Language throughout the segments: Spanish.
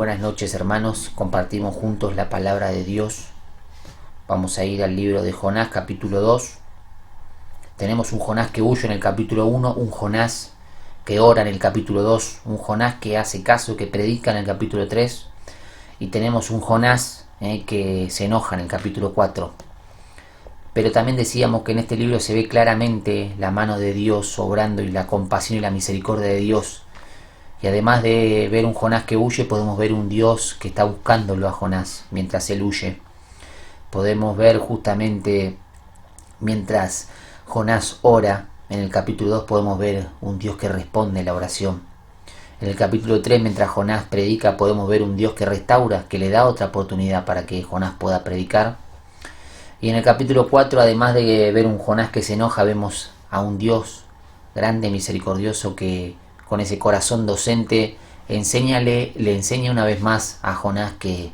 Buenas noches, hermanos, compartimos juntos la palabra de Dios. Vamos a ir al libro de Jonás, capítulo 2. Tenemos un Jonás que huye en el capítulo 1, un Jonás que ora en el capítulo 2, un Jonás que hace caso, que predica en el capítulo 3, y tenemos un Jonás que se enoja en el capítulo 4. Pero también decíamos que en este libro se ve claramente la mano de Dios obrando y la compasión y la misericordia de Dios. Y además de ver un Jonás que huye, podemos ver un Dios que está buscándolo a Jonás mientras él huye. Podemos ver justamente mientras Jonás ora, en el capítulo 2 podemos ver un Dios que responde la oración. En el capítulo 3, mientras Jonás predica, podemos ver un Dios que restaura, que le da otra oportunidad para que Jonás pueda predicar. Y en el capítulo 4, además de ver un Jonás que se enoja, vemos a un Dios grande, misericordioso, que con ese corazón docente le enseña una vez más a Jonás que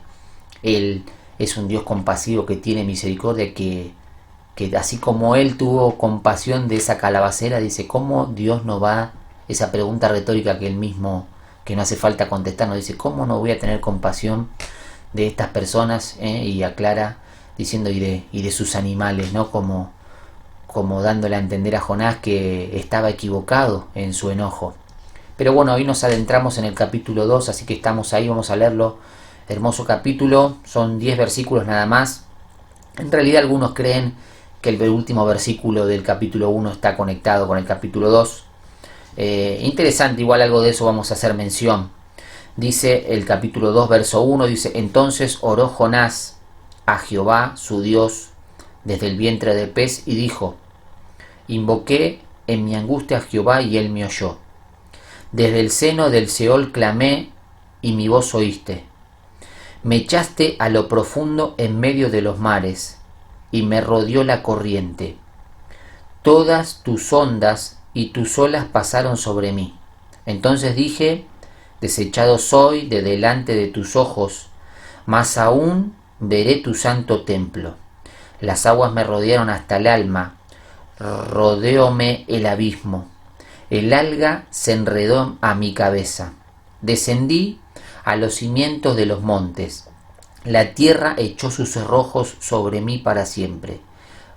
él es un Dios compasivo, que tiene misericordia, que así como él tuvo compasión de esa calabacera, dice, ¿cómo Dios no va? Esa pregunta retórica que él mismo, que no hace falta contestar, nos dice, ¿cómo no voy a tener compasión de estas personas? Y aclara diciendo, y de sus animales, ¿no? Como dándole a entender a Jonás que estaba equivocado en su enojo. Pero bueno, hoy nos adentramos en el capítulo 2, así que estamos ahí, vamos a leerlo. Hermoso capítulo, son 10 versículos nada más. En realidad algunos creen que el último versículo del capítulo 1 está conectado con el capítulo 2. Interesante, igual algo de eso vamos a hacer mención. Dice el capítulo 2, verso 1, dice, entonces oró Jonás a Jehová, su Dios, desde el vientre del pez, y dijo, invoqué en mi angustia a Jehová, y él me oyó. Desde el seno del Seol clamé, y mi voz oíste. Me echaste a lo profundo en medio de los mares, y me rodeó la corriente. Todas tus ondas y tus olas pasaron sobre mí. Entonces dije, desechado soy de delante de tus ojos, mas aún veré tu santo templo. Las aguas me rodearon hasta el alma, rodeóme el abismo. El alga se enredó a mi cabeza. Descendí a los cimientos de los montes. La tierra echó sus cerrojos sobre mí para siempre.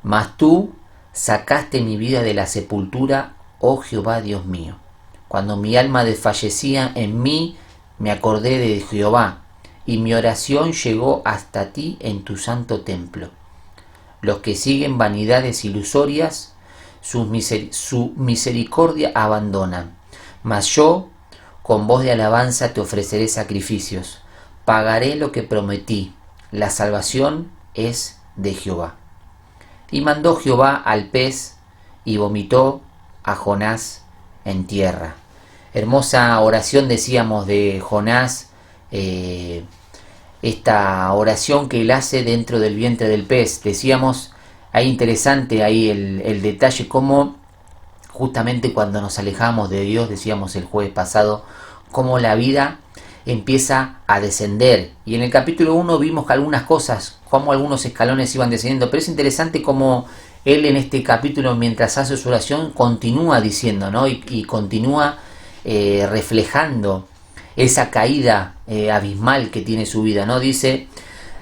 Mas tú sacaste mi vida de la sepultura, oh Jehová Dios mío. Cuando mi alma desfallecía en mí, me acordé de Jehová, y mi oración llegó hasta ti en tu santo templo. Los que siguen vanidades ilusorias, su misericordia abandonan. Mas yo, con voz de alabanza, te ofreceré sacrificios. Pagaré lo que prometí. La salvación es de Jehová. Y mandó Jehová al pez, y vomitó a Jonás en tierra. Hermosa oración, decíamos, de Jonás. Esta oración que él hace dentro del vientre del pez. Decíamos, ahí interesante ahí el detalle, cómo justamente cuando nos alejamos de Dios, decíamos el jueves pasado, cómo la vida empieza a descender. Y en el capítulo 1 vimos que algunas cosas, cómo algunos escalones iban descendiendo, pero es interesante cómo él en este capítulo, mientras hace su oración, continúa diciendo, ¿no? Y continúa reflejando esa caída abismal que tiene su vida, ¿no? Dice,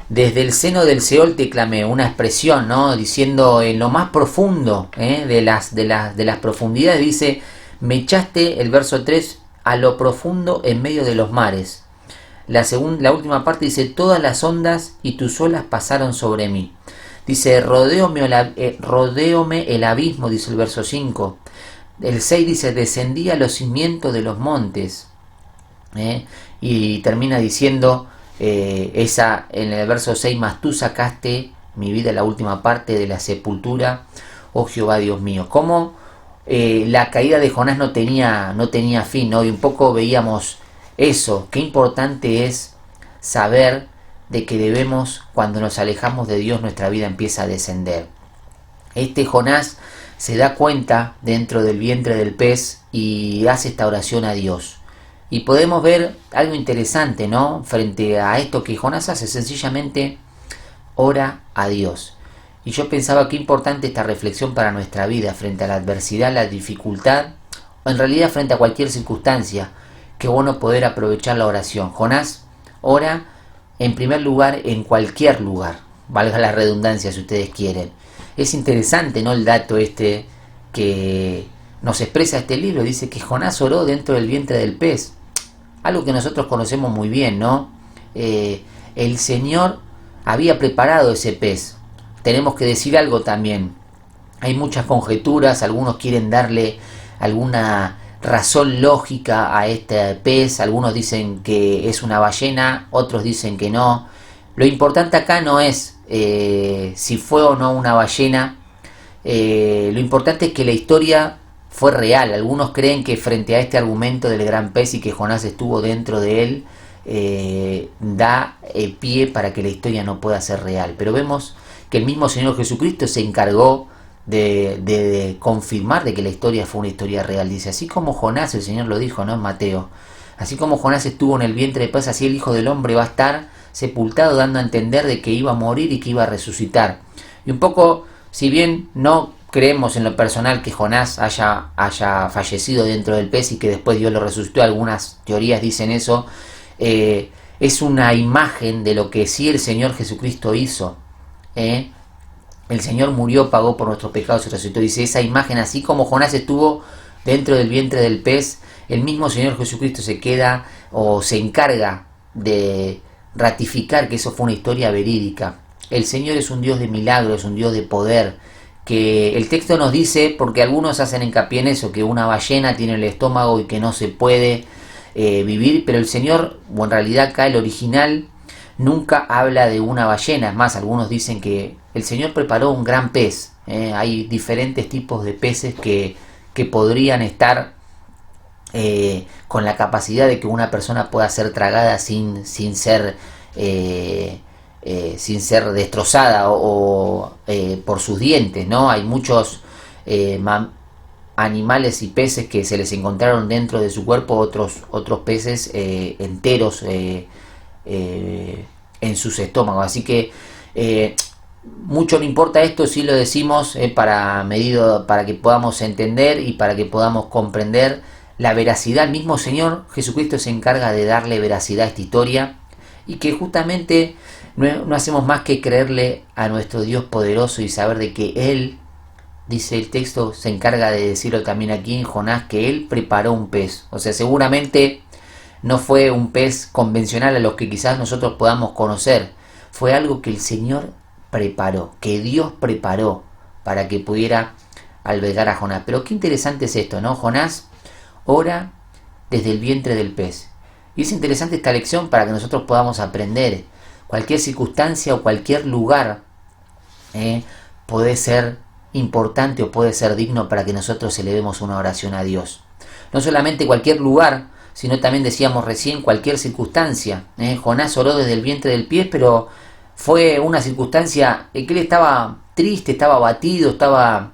desde el seno del Seol te clamé, una expresión, ¿no? Diciendo en lo más profundo de las profundidades, dice, me echaste, el verso 3, a lo profundo en medio de los mares. La última parte dice, todas las ondas y tus olas pasaron sobre mí. Dice, rodeóme el abismo, dice el verso 5. El 6 dice, descendí a los cimientos de los montes. Y termina diciendo en el verso 6, mas tú sacaste mi vida, la última parte, de la sepultura, oh Jehová Dios mío. Como la caída de Jonás no tenía fin, ¿no? Y un poco veíamos eso, qué importante es saber de que debemos, cuando nos alejamos de Dios, nuestra vida empieza a descender. Este Jonás se da cuenta dentro del vientre del pez y hace esta oración a Dios. Y podemos ver algo interesante, ¿no? Frente a esto que Jonás hace, sencillamente ora a Dios. Y yo pensaba qué importante esta reflexión para nuestra vida frente a la adversidad, la dificultad, o en realidad frente a cualquier circunstancia. Qué bueno poder aprovechar la oración. Jonás ora en primer lugar en cualquier lugar, valga la redundancia si ustedes quieren. Es interesante, ¿no?, el dato este que nos expresa este libro. Dice que Jonás oró dentro del vientre del pez, algo que nosotros conocemos muy bien, ¿no? El Señor había preparado ese pez. Tenemos que decir algo también. Hay muchas conjeturas, algunos quieren darle alguna razón lógica a este pez, algunos dicen que es una ballena, otros dicen que no. Lo importante acá no es si fue o no una ballena, lo importante es que la historia fue real. Algunos creen que frente a este argumento del gran pez y que Jonás estuvo dentro de él, da pie para que la historia no pueda ser real. Pero vemos que el mismo Señor Jesucristo se encargó de confirmar de que la historia fue una historia real. Dice, así como Jonás, el Señor lo dijo, ¿no?, en Mateo, así como Jonás estuvo en el vientre de pez, así el Hijo del Hombre va a estar sepultado, dando a entender de que iba a morir y que iba a resucitar. Y un poco, si bien no creemos en lo personal que Jonás haya fallecido dentro del pez y que después Dios lo resucitó, algunas teorías dicen eso, es una imagen de lo que sí el Señor Jesucristo hizo. El Señor murió, pagó por nuestros pecados y resucitó. Dice, esa imagen, así como Jonás estuvo dentro del vientre del pez, el mismo Señor Jesucristo se queda o se encarga de ratificar que eso fue una historia verídica. El Señor es un Dios de milagros, es un Dios de poder, que el texto nos dice, porque algunos hacen hincapié en eso, que una ballena tiene el estómago y que no se puede vivir, pero el Señor, o en realidad acá el original, nunca habla de una ballena. Es más, algunos dicen que el Señor preparó un gran pez. Hay diferentes tipos de peces que podrían estar con la capacidad de que una persona pueda ser tragada sin ser destrozada o por sus dientes, ¿no? Hay muchos animales y peces que se les encontraron dentro de su cuerpo otros peces enteros en sus estómagos. Así que mucho no importa esto si lo decimos para que podamos entender y para que podamos comprender la veracidad. El mismo Señor Jesucristo se encarga de darle veracidad a esta historia, y que justamente no hacemos más que creerle a nuestro Dios poderoso y saber de que Él, dice el texto, se encarga de decirlo también aquí en Jonás, que Él preparó un pez. O sea, seguramente no fue un pez convencional a los que quizás nosotros podamos conocer. Fue algo que el Señor preparó, que Dios preparó para que pudiera albergar a Jonás. Pero qué interesante es esto, ¿no? Jonás ora desde el vientre del pez. Y es interesante esta lección para que nosotros podamos aprender. Cualquier circunstancia o cualquier lugar puede ser importante o puede ser digno para que nosotros elevemos una oración a Dios. No solamente cualquier lugar, sino también, decíamos recién, cualquier circunstancia. Jonás oró desde el vientre del pez, pero fue una circunstancia que él estaba triste, estaba abatido, estaba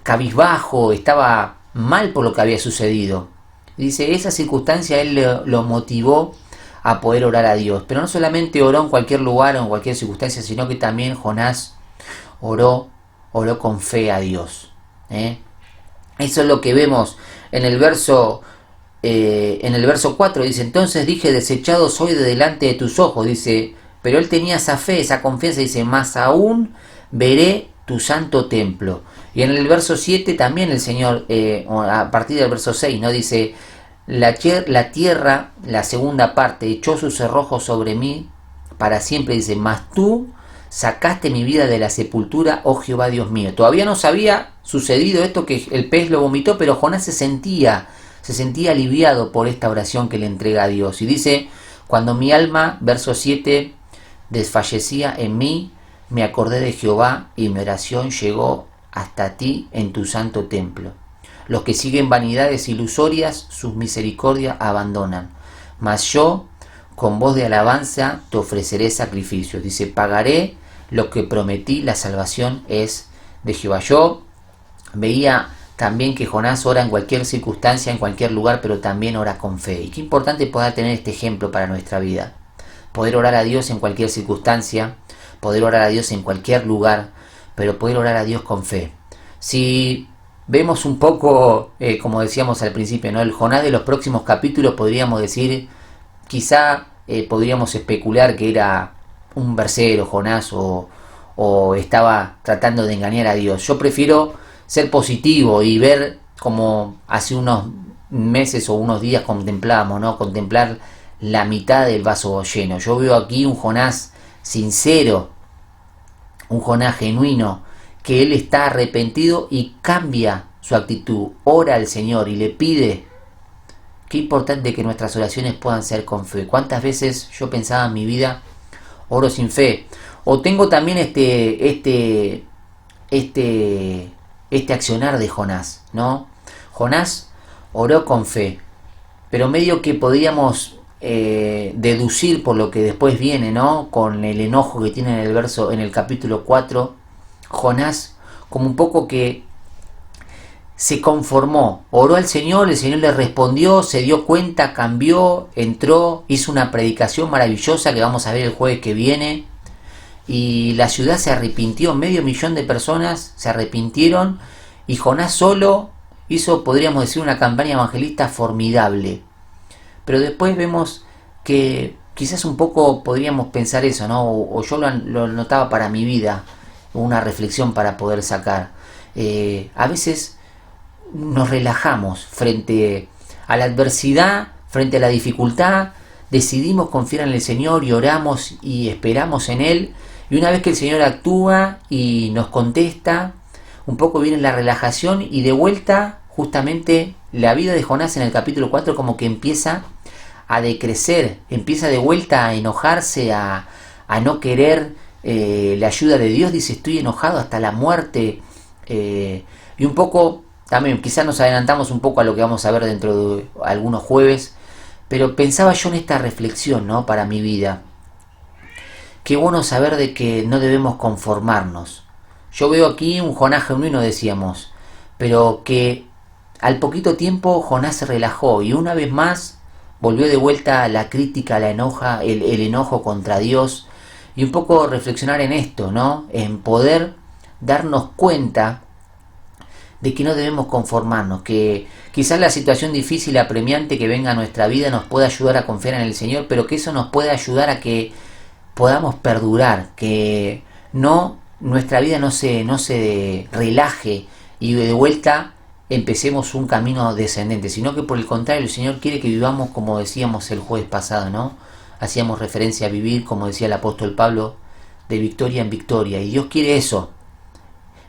cabizbajo, estaba mal por lo que había sucedido. Dice, esa circunstancia él lo motivó a poder orar a Dios. Pero no solamente oró en cualquier lugar o en cualquier circunstancia, sino que también Jonás oró con fe a Dios. Eso es lo que vemos en el verso 4. Dice, entonces dije, desechado soy de delante de tus ojos. Dice, pero él tenía esa fe, esa confianza. Dice, más aún veré tu santo templo. Y en el verso 7 también el Señor, a partir del verso 6, ¿no? Dice, la tierra, la segunda parte, echó sus cerrojos sobre mí para siempre. Dice, mas tú sacaste mi vida de la sepultura, oh Jehová Dios mío. Todavía no se había sucedido esto, que el pez lo vomitó, pero Jonás se sentía aliviado por esta oración que le entrega a Dios. Y dice, cuando mi alma, verso 7, desfallecía en mí, me acordé de Jehová y mi oración llegó hasta ti en tu santo templo. Los que siguen vanidades ilusorias, sus misericordias abandonan. Mas yo, con voz de alabanza, te ofreceré sacrificios. Dice, pagaré lo que prometí, la salvación es de Jehová. Yo veía también que Jonás ora en cualquier circunstancia, en cualquier lugar, pero también ora con fe. Y qué importante poder tener este ejemplo para nuestra vida. Poder orar a Dios en cualquier circunstancia, poder orar a Dios en cualquier lugar, pero poder orar a Dios con fe. Si vemos un poco, como decíamos al principio, ¿no?, el Jonás de los próximos capítulos, podríamos decir quizá podríamos especular que era un versero Jonás o estaba tratando de engañar a Dios. Yo prefiero ser positivo y ver como hace unos meses o unos días contemplábamos, ¿no? Contemplar la mitad del vaso lleno. Yo veo aquí un Jonás sincero, un Jonás genuino, que él está arrepentido y cambia su actitud, ora al Señor y le pide. Qué importante que nuestras oraciones puedan ser con fe. ¿Cuántas veces yo pensaba en mi vida, oro sin fe? O tengo también este accionar de Jonás, ¿no? Jonás oró con fe, pero medio que podíamos deducir por lo que después viene, ¿no? Con el enojo que tiene en el capítulo 4, Jonás, como un poco que se conformó, oró al Señor, el Señor le respondió, se dio cuenta, cambió, entró, hizo una predicación maravillosa que vamos a ver el jueves que viene, y la ciudad se arrepintió, 500.000 de personas se arrepintieron, y Jonás solo hizo, podríamos decir, una campaña evangelista formidable. Pero después vemos que quizás un poco podríamos pensar eso, ¿no? O yo lo notaba para mi vida, una reflexión para poder sacar. A veces nos relajamos frente a la adversidad, frente a la dificultad, decidimos confiar en el Señor y oramos y esperamos en Él, y una vez que el Señor actúa y nos contesta, un poco viene la relajación y de vuelta justamente la vida de Jonás en el capítulo 4 como que empieza a decrecer, empieza de vuelta a enojarse, a no querer la ayuda de Dios, dice estoy enojado hasta la muerte, y un poco también quizás nos adelantamos un poco a lo que vamos a ver dentro de algunos jueves, pero pensaba yo en esta reflexión, ¿no? Para mi vida, qué bueno saber de que no debemos conformarnos. Yo veo aquí un Jonás genuino, decíamos, pero que al poquito tiempo Jonás se relajó y una vez más volvió de vuelta la crítica, el enojo contra Dios, y un poco reflexionar en esto, ¿no? En poder darnos cuenta de que no debemos conformarnos, que quizás la situación difícil, apremiante que venga a nuestra vida nos pueda ayudar a confiar en el Señor, pero que eso nos puede ayudar a que podamos perdurar, que nuestra vida no se relaje y de vuelta empecemos un camino descendente, sino que por el contrario el Señor quiere que vivamos como decíamos el jueves pasado, ¿no? Hacíamos referencia a vivir, como decía el apóstol Pablo, de victoria en victoria, y Dios quiere eso,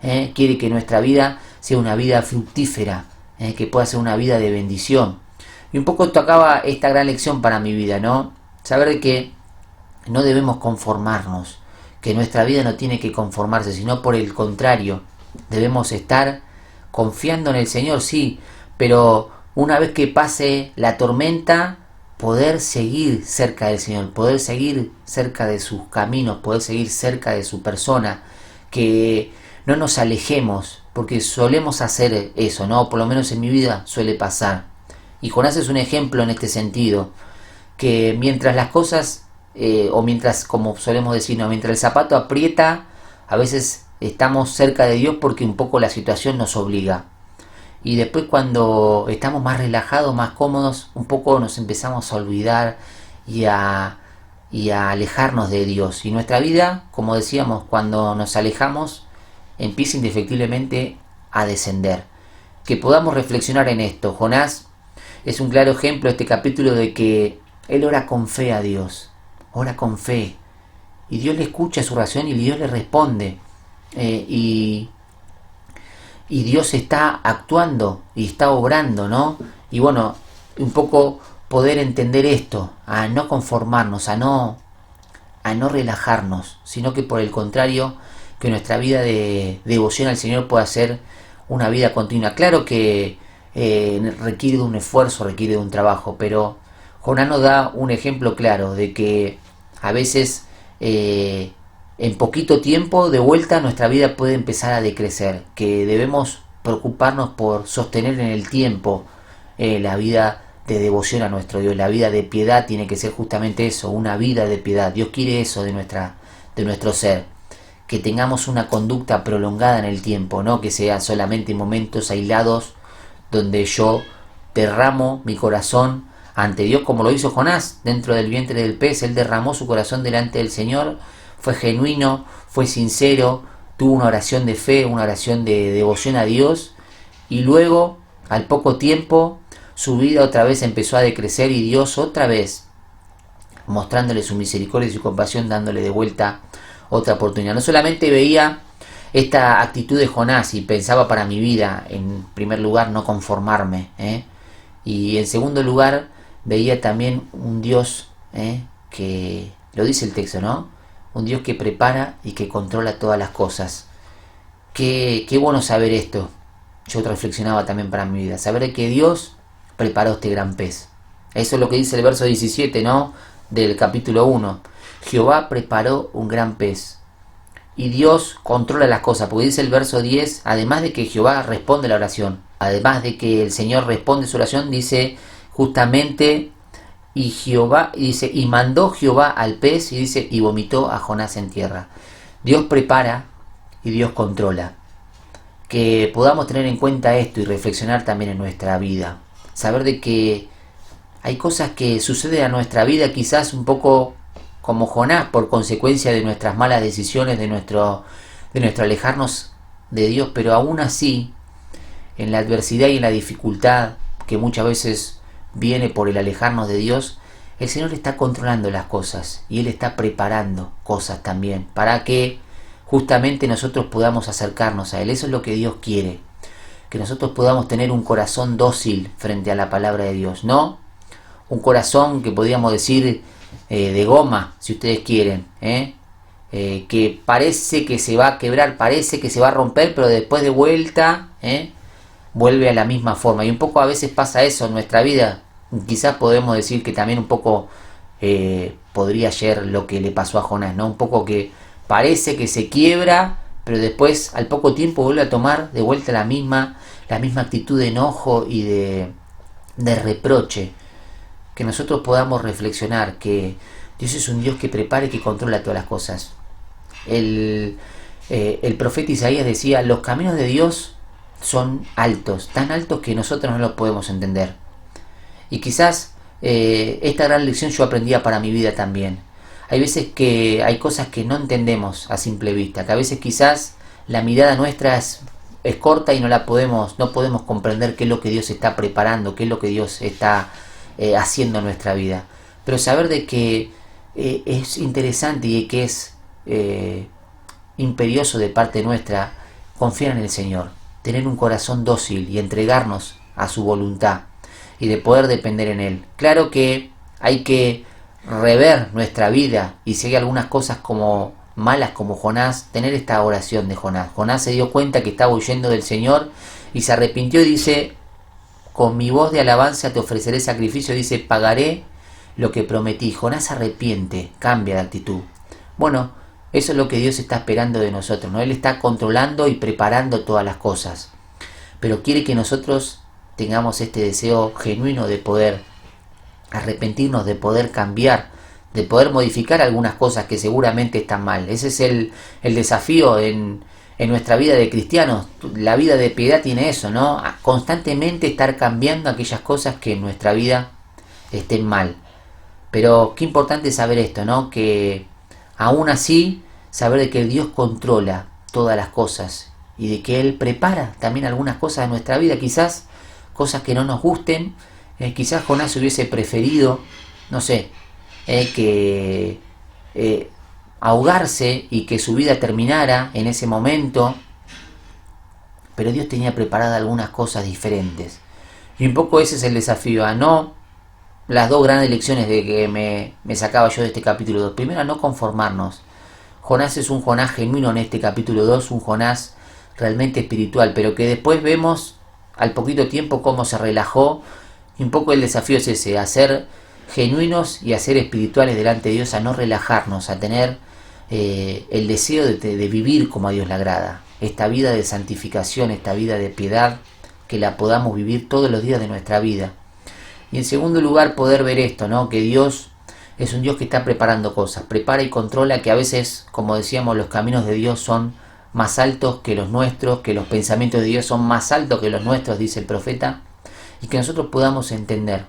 quiere que nuestra vida sea una vida fructífera, que pueda ser una vida de bendición. Y un poco tocaba esta gran lección para mi vida, ¿no? Saber que no debemos conformarnos, que nuestra vida no tiene que conformarse, sino por el contrario, debemos estar confiando en el Señor, sí, pero una vez que pase la tormenta, poder seguir cerca del Señor, poder seguir cerca de sus caminos, poder seguir cerca de su persona, que no nos alejemos, porque solemos hacer eso, ¿no? Por lo menos en mi vida suele pasar. Y Jonás es un ejemplo en este sentido, que mientras las cosas, o mientras, como solemos decir, ¿no? Mientras el zapato aprieta, a veces estamos cerca de Dios porque un poco la situación nos obliga. Y después cuando estamos más relajados, más cómodos, un poco nos empezamos a olvidar y a alejarnos de Dios. Y nuestra vida, como decíamos, cuando nos alejamos, empieza indefectiblemente a descender. Que podamos reflexionar en esto. Jonás es un claro ejemplo este capítulo de que él ora con fe a Dios. Ora con fe. Y Dios le escucha su oración y Dios le responde. Y Dios está actuando y está obrando, ¿no? Y bueno, un poco poder entender esto, a no conformarnos, a no relajarnos, sino que por el contrario, que nuestra vida de devoción al Señor pueda ser una vida continua. Claro que requiere de un esfuerzo, requiere de un trabajo, pero Jonás nos da un ejemplo claro de que a veces en poquito tiempo de vuelta nuestra vida puede empezar a decrecer, que debemos preocuparnos por sostener en el tiempo la vida de devoción a nuestro Dios. La vida de piedad tiene que ser justamente eso, una vida de piedad. Dios quiere eso de nuestro ser, que tengamos una conducta prolongada en el tiempo, no que sea solamente momentos aislados donde yo derramo mi corazón ante Dios como lo hizo Jonás dentro del vientre del pez. Él derramó su corazón delante del Señor, fue genuino, fue sincero, tuvo una oración de fe, una oración de devoción a Dios, y luego, al poco tiempo, su vida otra vez empezó a decrecer y Dios otra vez, mostrándole su misericordia y su compasión, dándole de vuelta otra oportunidad. No solamente veía esta actitud de Jonás y pensaba para mi vida, en primer lugar, no conformarme, y en segundo lugar, veía también un Dios que, lo dice el texto, ¿no? Un Dios que prepara y que controla todas las cosas. Qué bueno saber esto. Yo reflexionaba también para mi vida. Saber que Dios preparó este gran pez. Eso es lo que dice el verso 17, ¿no? Del capítulo 1. Jehová preparó un gran pez. Y Dios controla las cosas. Porque dice el verso 10, además de que Jehová responde la oración, además de que el Señor responde su oración, dice justamente, y Jehová, y dice, y mandó Jehová al pez, y dice, y vomitó a Jonás en tierra. Dios prepara y Dios controla. Que podamos tener en cuenta esto y reflexionar también en nuestra vida. Saber de que hay cosas que suceden a nuestra vida quizás un poco como Jonás por consecuencia de nuestras malas decisiones, de nuestro alejarnos de Dios, pero aún así, en la adversidad y en la dificultad que muchas veces viene por el alejarnos de Dios, el Señor está controlando las cosas y Él está preparando cosas también para que justamente nosotros podamos acercarnos a Él. Eso es lo que Dios quiere, que nosotros podamos tener un corazón dócil frente a la palabra de Dios, no un corazón que podríamos decir de goma, si ustedes quieren, que parece que se va a quebrar, parece que se va a romper, pero después de vuelta vuelve a la misma forma. Y un poco a veces pasa eso en nuestra vida. Quizás podemos decir que también un poco podría ser lo que le pasó a Jonás, ¿no? Un poco que parece que se quiebra, pero después al poco tiempo vuelve a tomar de vuelta la misma actitud de enojo y de reproche. Que nosotros podamos reflexionar que Dios es un Dios que prepara y que controla todas las cosas. El profeta Isaías decía, los caminos de Dios son altos, tan altos que nosotros no los podemos entender. Y quizás esta gran lección yo aprendía para mi vida también. Hay veces que hay cosas que no entendemos a simple vista, que a veces quizás la mirada nuestra es corta y no podemos comprender qué es lo que Dios está preparando, qué es lo que Dios está haciendo en nuestra vida. Pero saber de que es interesante y que es imperioso de parte nuestra confiar en el Señor, tener un corazón dócil y entregarnos a su voluntad y de poder depender en Él. Claro que hay que rever nuestra vida y si hay algunas cosas como malas como Jonás, tener esta oración de Jonás. Jonás se dio cuenta que estaba huyendo del Señor y se arrepintió y dice, con mi voz de alabanza te ofreceré sacrificio, dice, pagaré lo que prometí. Jonás se arrepiente, cambia de actitud. Bueno, eso es lo que Dios está esperando de nosotros, ¿no? Él está controlando y preparando todas las cosas, pero quiere que nosotros tengamos este deseo genuino de poder arrepentirnos, de poder cambiar, de poder modificar algunas cosas que seguramente están mal. Ese es el desafío en nuestra vida de cristianos. La vida de piedad tiene eso, ¿no? Constantemente estar cambiando aquellas cosas que en nuestra vida estén mal. Pero qué importante saber esto, ¿no? Que aún así, saber de que Dios controla todas las cosas y de que Él prepara también algunas cosas de nuestra vida, quizás cosas que no nos gusten. Quizás Jonás hubiese preferido, no sé, que ahogarse y que su vida terminara en ese momento, pero Dios tenía preparadas algunas cosas diferentes. Y un poco ese es el desafío, a no las dos grandes lecciones de que me sacaba yo de este capítulo 2. Primero, a no conformarnos. Jonás es un Jonás genuino en este capítulo 2, un Jonás realmente espiritual, pero que después vemos al poquito tiempo cómo se relajó. Y un poco el desafío es ese, a ser genuinos y a ser espirituales delante de Dios, a no relajarnos, a tener el deseo de vivir como a Dios le agrada. Esta vida de santificación, esta vida de piedad, que la podamos vivir todos los días de nuestra vida. Y en segundo lugar, poder ver esto, ¿no? Que Dios es un Dios que está preparando cosas, prepara y controla, que a veces, como decíamos, los caminos de Dios son más altos que los nuestros, que los pensamientos de Dios son más altos que los nuestros, dice el profeta, y que nosotros podamos entender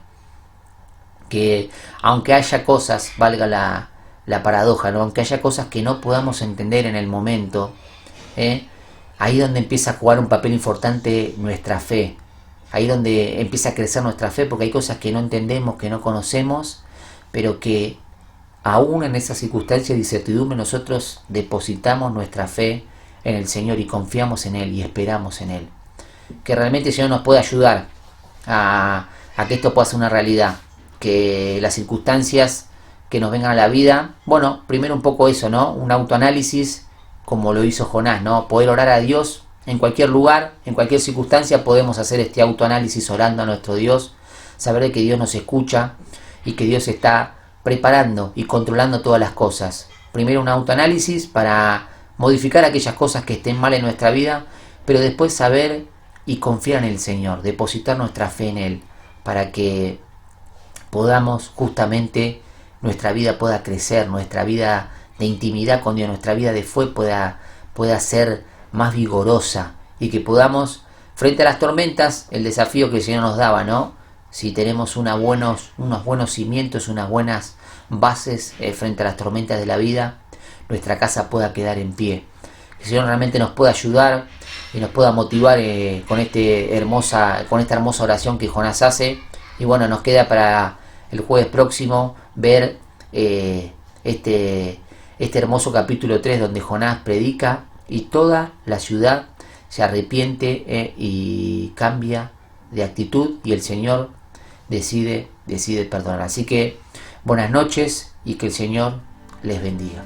que aunque haya cosas, valga la paradoja, ¿no? Aunque haya cosas que no podamos entender en el momento, ¿eh? Ahí donde empieza a jugar un papel importante nuestra fe, ahí donde empieza a crecer nuestra fe, porque hay cosas que no entendemos, que no conocemos, pero que aún en esas circunstancias de incertidumbre nosotros depositamos nuestra fe en el Señor y confiamos en Él y esperamos en Él. Que realmente el Señor nos pueda ayudar a que esto pueda ser una realidad, que las circunstancias que nos vengan a la vida, bueno, primero un poco eso, ¿no? Un autoanálisis como lo hizo Jonás, ¿no? Poder orar a Dios en cualquier lugar, en cualquier circunstancia podemos hacer este autoanálisis orando a nuestro Dios, saber de que Dios nos escucha y que Dios está preparando y controlando todas las cosas. Primero un autoanálisis para modificar aquellas cosas que estén mal en nuestra vida, pero después saber y confiar en el Señor, depositar nuestra fe en Él, para que podamos justamente, nuestra vida pueda crecer, nuestra vida de intimidad con Dios, nuestra vida de fe pueda ser más vigorosa y que podamos, frente a las tormentas, el desafío que el Señor nos daba, ¿no? Si tenemos unos buenos cimientos, unas buenas bases frente a las tormentas de la vida, nuestra casa pueda quedar en pie. Que el Señor realmente nos pueda ayudar y nos pueda motivar con esta hermosa oración que Jonás hace. Y bueno, nos queda para el jueves próximo ver este hermoso capítulo 3 donde Jonás predica y toda la ciudad se arrepiente y cambia de actitud y el Señor decide perdonar. Así que buenas noches y que el Señor les bendiga.